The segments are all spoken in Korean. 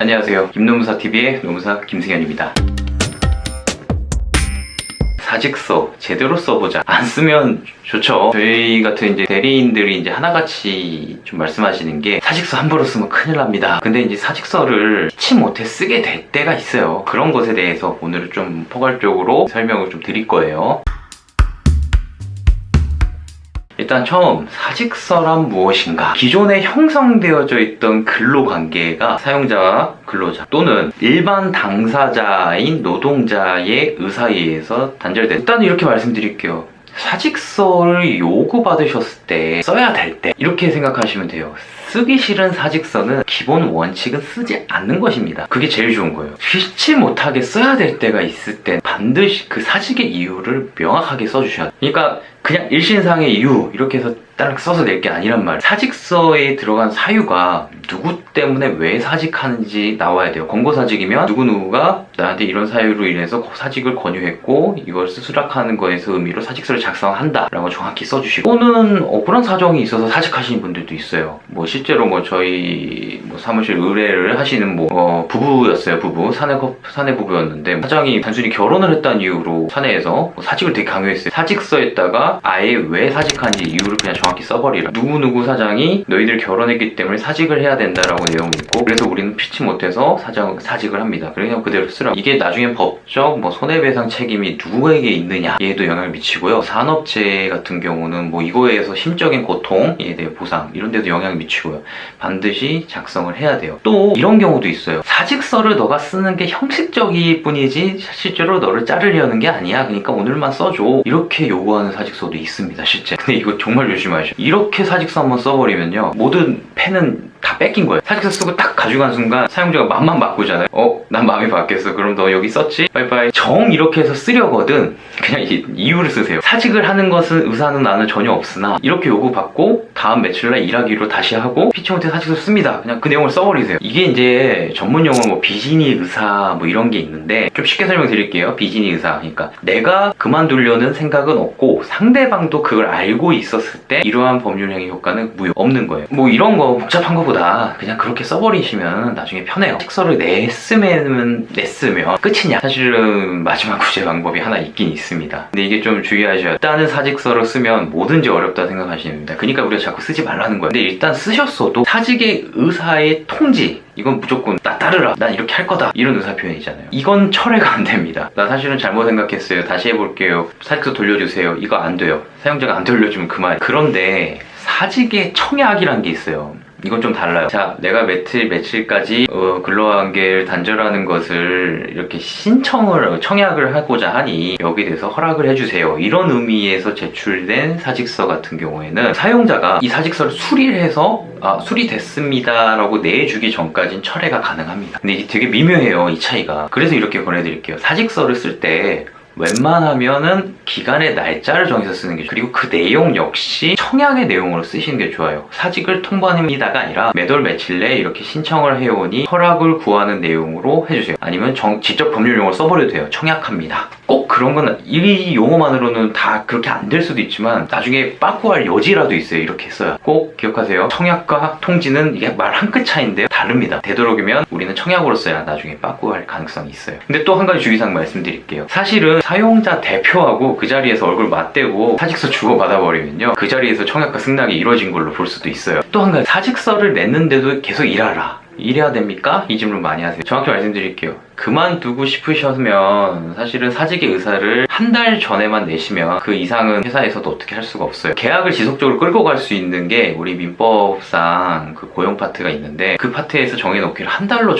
안녕하세요. 김노무사TV의 노무사 김승현입니다. 사직서 제대로 써보자. 안 쓰면 좋죠. 저희 같은 이제 대리인들이 이제 하나같이 좀 말씀하시는 게 사직서 함부로 쓰면 큰일 납니다. 근데 이제 사직서를 피치 못해 쓰게 될 때가 있어요. 그런 것에 대해서 오늘은 좀 포괄적으로 설명을 좀 드릴 거예요. 일단 처음 사직서란 무엇인가? 기존에 형성되어져 있던 근로관계가 사용자와 근로자 또는 일반 당사자인 노동자의 의사에 의해서 단절된. 일단 이렇게 말씀드릴게요. 사직서를 요구받으셨을 때 써야 될 때 이렇게 생각하시면 돼요. 쓰기 싫은 사직서는 기본 원칙은 쓰지 않는 것입니다. 그게 제일 좋은 거예요. 피치 못하게 써야 될 때가 있을 때 반드시 그 사직의 이유를 명확하게 써주셔야 돼요. 그러니까 그냥 일신상의 이유 이렇게 해서 딱 써서 낼 게 아니란 말이에요. 사직서에 들어간 사유가 누구 때문에 왜 사직하는지 나와야 돼요. 권고사직이면 누구누구가 나한테 이런 사유로 인해서 사직을 권유했고 이걸 수락하는 거에서 의미로 사직서를 작성한다 라고 정확히 써주시고, 또는 억울한 사정이 있어서 사직하시는 분들도 있어요. 뭐 실제로 뭐 저희 뭐 사무실 의뢰를 하시는 부부였어요. 사내 부부였는데 사장이 단순히 결혼을 했다는 이유로 사내에서 사직을 되게 강요했어요. 사직서에다가 아예 왜 사직한지 이유를 그냥 정확히 써버리라. 누구누구 사장이 너희들 결혼했기 때문에 사직을 해야 된다라고 내용이 있고, 그래서 우리는 피치 못해서 사직을 합니다. 그냥 그대로 쓰라. 이게 나중에 법적 손해배상 책임이 누구에게 있느냐에도 영향을 미치고요. 산업재해 같은 경우는 이거에서 심적인 고통에 대해 보상 이런 데도 영향을 미치고요. 반드시 작성을 해야 돼요. 또 이런 경우도 있어요. 사직서를 너가 쓰는 게 형식적일 뿐이지 실제로 너를 자르려는 게 아니야. 그러니까 오늘만 써줘. 이렇게 요구하는 사직서도 있습니다. 실제. 근데 이거 정말 조심하셔. 이렇게 사직서 한번 써버리면요, 모든 펜은 다 뺏긴 거예요. 사직서 쓰고 딱 가져간 순간 사용자가 마음만 바꾸잖아요. 난 마음이 바뀌었어. 그럼 너 여기 썼지? 빠이빠이. 정 이렇게 해서 쓰려거든 그냥 이유를 쓰세요. 사직을 하는 것은 의사는 나는 전혀 없으나 이렇게 요구받고 다음 며칠날 일하기로 다시 하고 피치 못해 사직서 씁니다. 그냥 그 내용을 써버리세요. 이게 이제 전문 용어로 비진이 의사 이런 게 있는데, 좀 쉽게 설명드릴게요. 비진이 의사. 그러니까 내가 그만두려는 생각은 없고 상대방도 그걸 알고 있었을 때 이러한 법률행위 효과는 없는 거예요. 이런 거 복잡한 거보다 그냥 그렇게 써버리시면 나중에 편해요. 사직서를 냈으면 끝이냐? 사실은 마지막 구제 방법이 하나 있긴 있습니다. 근데 이게 좀 주의하셔야 돼요. 일단은 사직서를 쓰면 뭐든지 어렵다 생각하시면 됩니다. 그러니까 우리가 자꾸 쓰지 말라는 거예요. 근데 일단 쓰셨어도 사직의 의사의 통지, 이건 무조건 나 따르라, 난 이렇게 할 거다, 이런 의사 표현이잖아요. 이건 철회가 안 됩니다. 나 사실은 잘못 생각했어요, 다시 해볼게요, 사직서 돌려주세요, 이거 안 돼요. 사용자가 안 돌려주면 그만. 그런데 사직의 청약이란 게 있어요. 이건 좀 달라요. 자, 내가 며칠까지 근로관계를 단절하는 것을 이렇게 청약을 하고자 하니 여기에 대해서 허락을 해주세요, 이런 의미에서 제출된 사직서 같은 경우에는 사용자가 이 사직서를 수리를 해서 수리됐습니다 라고 내주기 전까지는 철회가 가능합니다. 근데 이게 되게 미묘해요, 이 차이가. 그래서 이렇게 권해드릴게요. 사직서를 쓸 때 웬만하면은 기간의 날짜를 정해서 쓰는 게 좋아요. 그리고 그 내용 역시 청약의 내용으로 쓰시는 게 좋아요. 사직을 통보합니다가 아니라 매달 며칠 내에 이렇게 신청을 해오니 허락을 구하는 내용으로 해주세요. 아니면 직접 법률 용어를 써버려도 돼요. 청약합니다. 꼭 그런 건 이 용어만으로는 다 그렇게 안 될 수도 있지만 나중에 빠꾸할 여지라도 있어요. 이렇게 써야. 꼭 기억하세요. 청약과 통지는 이게 말 한 끗 차이인데요, 다릅니다. 되도록이면 우리는 청약으로 써야 나중에 빠꾸할 가능성이 있어요. 근데 또 한 가지 주의사항 말씀드릴게요. 사실은 사용자 대표하고 그 자리에서 얼굴 맞대고 사직서 주고받아버리면요, 그 자리에서 청약과 승낙이 이루어진 걸로 볼 수도 있어요. 또 한 가지, 사직서를 냈는데도 계속 일해야 됩니까? 이 질문 많이 하세요. 정확히 말씀드릴게요. 그만두고 싶으시면 사실은 사직의 의사를 한 달 전에만 내시면 그 이상은 회사에서도 어떻게 할 수가 없어요. 계약을 지속적으로 끌고 갈 수 있는 게 우리 민법상 그 고용 파트가 있는데, 그 파트에서 정해놓기를 한 달로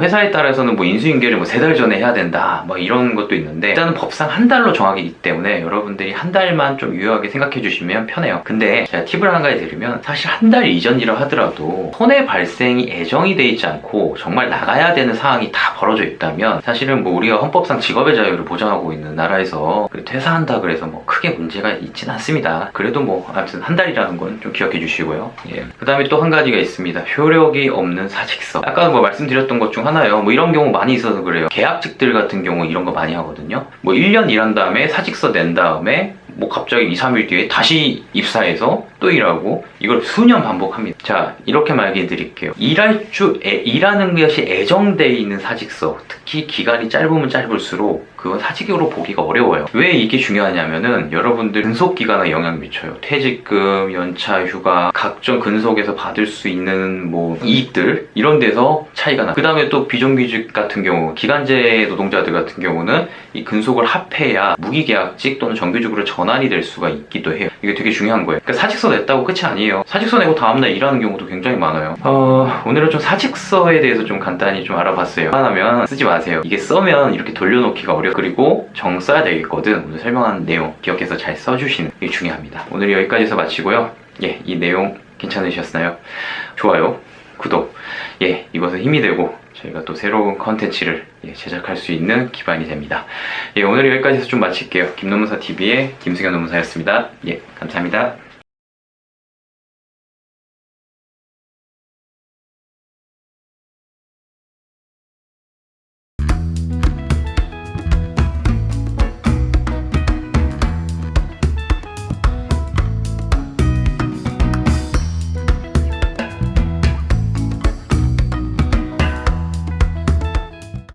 회사에 따라서는 인수인계를 3달 전에 해야 된다 이런 것도 있는데, 일단은 법상 한 달로 정하기 때문에 여러분들이 한 달만 좀 유효하게 생각해 주시면 편해요. 근데 제가 팁을 한 가지 드리면, 사실 한 달 이전이라 하더라도 손해 발생이 애정이 돼 있지 않고 정말 나가야 되는 상황이 다 벌어져 있다면 사실은 우리가 헌법상 직업의 자유를 보장하고 있는 나라에서 퇴사한다 그래서 크게 문제가 있진 않습니다. 그래도 아무튼 한 달이라는 건 좀 기억해 주시고요. 그 다음에 또 한 가지가 있습니다. 효력이 없는 사직서. 아까 말씀드렸던 것 중 하나예요. 이런 경우 많이 있어서 그래요. 계약직들 같은 경우 이런 거 많이 하거든요. 1년 일한 다음에 사직서 낸 다음에 갑자기 2, 3일 뒤에 다시 입사해서 또 일하고 이걸 수년 반복합니다. 자, 이렇게 말해 드릴게요. 일하는 것이 애정돼 있는 사직서, 특히 기간이 짧으면 짧을수록 그건 사직으로 보기가 어려워요. 왜 이게 중요하냐면은 여러분들 근속 기간에 영향을 미쳐요. 퇴직금, 연차, 휴가, 각종 근속에서 받을 수 있는 뭐 이익들 이런 데서 차이가 나. 그 다음에 또 비정규직 같은 경우, 기간제 노동자들 같은 경우는 이 근속을 합해야 무기계약직 또는 정규직으로 전환이 될 수가 있기도 해요. 이게 되게 중요한 거예요. 그러니까 사직서 냈다고 끝이 아니에요. 사직서 내고 다음날 일하는 경우도 굉장히 많아요. 오늘은 좀 사직서에 대해서 좀 간단히 좀 알아봤어요. 하나면 쓰지 마세요. 이게 써면 이렇게 돌려놓기가 어려워. 그리고 정 써야 되겠거든. 오늘 설명한 내용 기억해서 잘 써주시는 게 중요합니다. 오늘 여기까지서 마치고요. 예, 이 내용 괜찮으셨나요? 좋아요, 구독, 예, 이것은 힘이 되고 저희가 또 새로운 컨텐츠를 제작할 수 있는 기반이 됩니다. 예, 오늘 여기까지서 좀 마칠게요. 김노무사TV의 김승현 노무사였습니다. 예, 감사합니다.